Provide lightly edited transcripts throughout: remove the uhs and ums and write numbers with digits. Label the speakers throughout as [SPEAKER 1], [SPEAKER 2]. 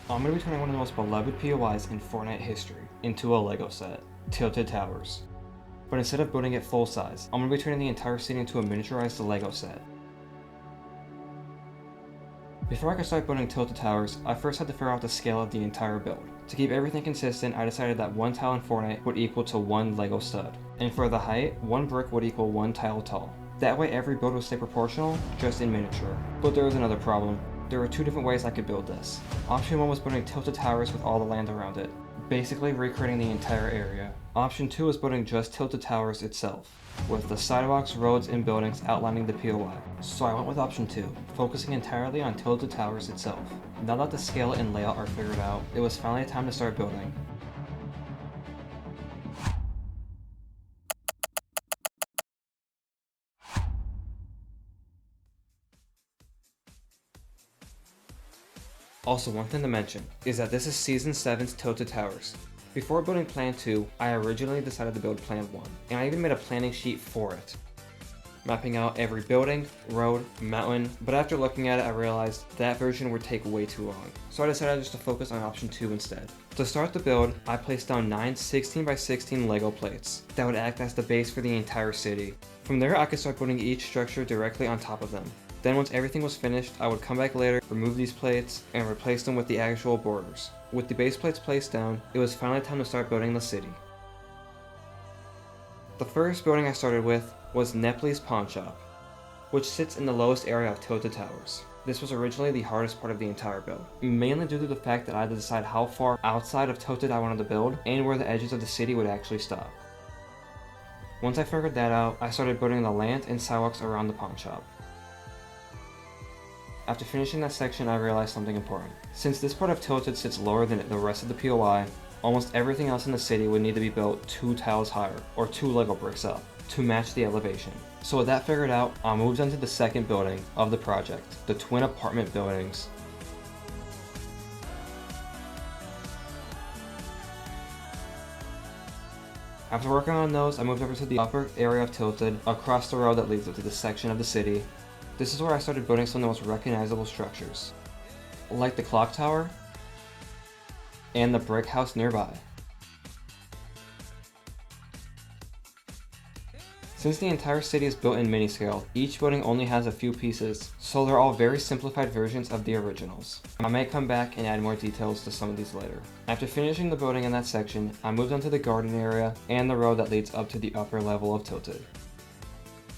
[SPEAKER 1] I'm going to be turning one of the most beloved POIs in Fortnite history into a LEGO set, Tilted Towers. But instead of building it full size, I'm going to be turning the entire city into a miniaturized LEGO set. Before I could start building Tilted Towers, I first had to figure out the scale of the entire build. To keep everything consistent, I decided that one tile in Fortnite would equal to one LEGO stud. And for the height, one brick would equal one tile tall. That way every build would stay proportional, just in miniature. But there was another problem. There were two different ways I could build this. Option 1 was building tilted towers with all the land around it, basically recreating the entire area. Option 2 was building just tilted towers itself, with the sidewalks, roads, and buildings outlining the POI. So I went with option 2, focusing entirely on tilted towers itself. Now that the scale and layout are figured out, it was finally time to start building. Also, one thing to mention is that this is Season 7's Tilted Towers. Before building Plan 2, I originally decided to build Plan 1, and I even made a planning sheet for it, mapping out every building, road, mountain, but after looking at it I realized that version would take way too long, so I decided just to focus on option 2 instead. To start the build, I placed down 9 16x16 LEGO plates that would act as the base for the entire city. From there I could start putting each structure directly on top of them. Then once everything was finished, I would come back later, remove these plates, and replace them with the actual borders. With the base plates placed down, it was finally time to start building the city. The first building I started with was Nepli's Pawn Shop, which sits in the lowest area of Tilted Towers. This was originally the hardest part of the entire build, mainly due to the fact that I had to decide how far outside of Tilted I wanted to build, and where the edges of the city would actually stop. Once I figured that out, I started building the land and sidewalks around the pawn shop. After finishing that section, I realized something important. Since this part of Tilted sits lower than the rest of the POI, almost everything else in the city would need to be built 2 tiles higher, or 2 LEGO bricks up, to match the elevation. So with that figured out, I moved on to the second building of the project, the twin apartment buildings. After working on those, I moved over to the upper area of Tilted, across the road that leads up to this section of the city. This is where I started building some of the most recognizable structures, like the clock tower and the brick house nearby. Since the entire city is built in mini-scale, each building only has a few pieces, so they're all very simplified versions of the originals. I may come back and add more details to some of these later. After finishing the building in that section, I moved on to the garden area and the road that leads up to the upper level of Tilted.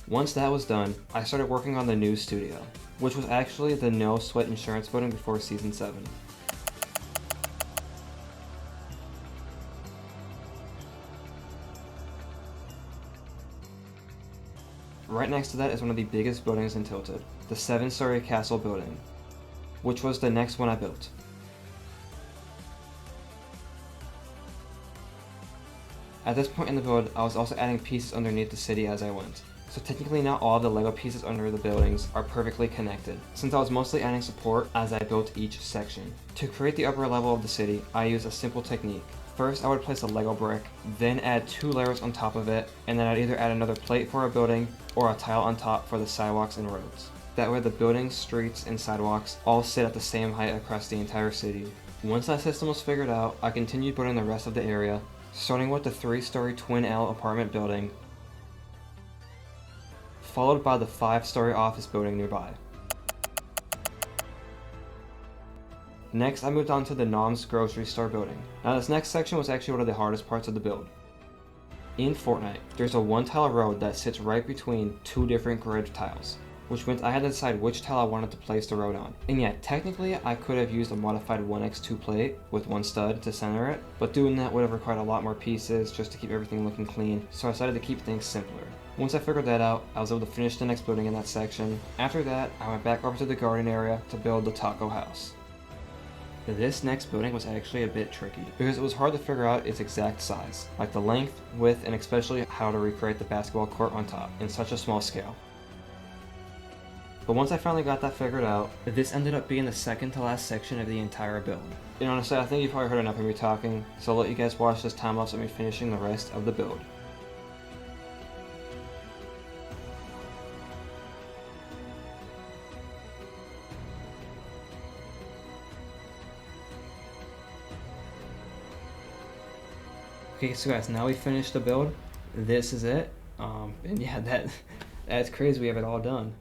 [SPEAKER 1] Once that was done, I started working on the new studio, which was actually the no sweat insurance building before Season 7. Right next to that is one of the biggest buildings in Tilted, the 7-story castle building, which was the next one I built. At this point in the build, I was also adding pieces underneath the city as I went. So technically not all of the LEGO pieces under the buildings are perfectly connected, since I was mostly adding support as I built each section. To create the upper level of the city, I used a simple technique. First, I would place a LEGO brick, then add 2 layers on top of it, and then I'd either add another plate for a building, or a tile on top for the sidewalks and roads. That way the buildings, streets, and sidewalks all sit at the same height across the entire city. Once that system was figured out, I continued building the rest of the area, starting with the 3-story Twin L apartment building, followed by the 5-story office building nearby. Next, I moved on to the Nom's grocery store building. Now this next section was actually one of the hardest parts of the build. In Fortnite, there's a 1-tile road that sits right between 2 different grid tiles, which meant I had to decide which tile I wanted to place the road on. And yet, technically I could have used a modified 1x2 plate with 1 stud to center it, but doing that would have required a lot more pieces just to keep everything looking clean, so I decided to keep things simpler. Once I figured that out, I was able to finish the next building in that section. After that, I went back over to the garden area to build the taco house. This next building was actually a bit tricky, because it was hard to figure out its exact size, like the length, width, and especially how to recreate the basketball court on top in such a small scale. But once I finally got that figured out, this ended up being the second to last section of the entire build. And honestly, I think you've probably heard enough of me talking, so I'll let you guys watch this time lapse of me finishing the rest of the build. Okay, so guys, now we finished the build. This is it. And yeah, that's crazy. We have it all done.